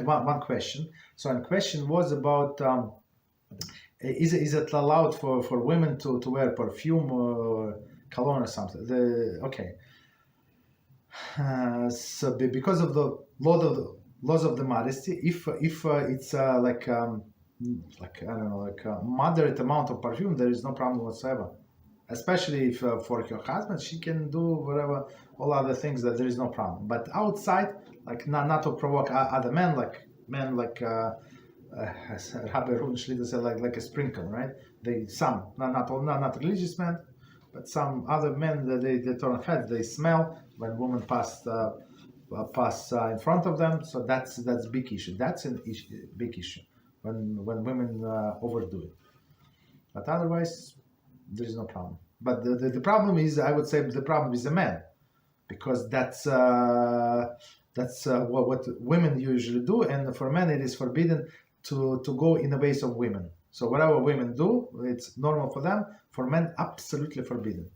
had one question. So the question was about is it allowed for women to wear perfume or cologne or something? Okay. So because of the laws of the modesty, if it's like I don't know, like a moderate amount of perfume, there is no problem whatsoever. Especially if for your husband, she can do whatever, all other things, that there is no problem. But outside, like not to provoke other men, like as Rabbi Rubin said, like a sprinkle, right? Some not religious men, but some other men that they turn heads. They smell when women pass in front of them. So that's big issue. That's big issue when women overdo it. But otherwise, there is no problem. But the problem is, I would say, the problem is the man, because that's what women usually do, and for men it is forbidden to go in the ways of women. So whatever women do, it's normal for them. For men, absolutely forbidden.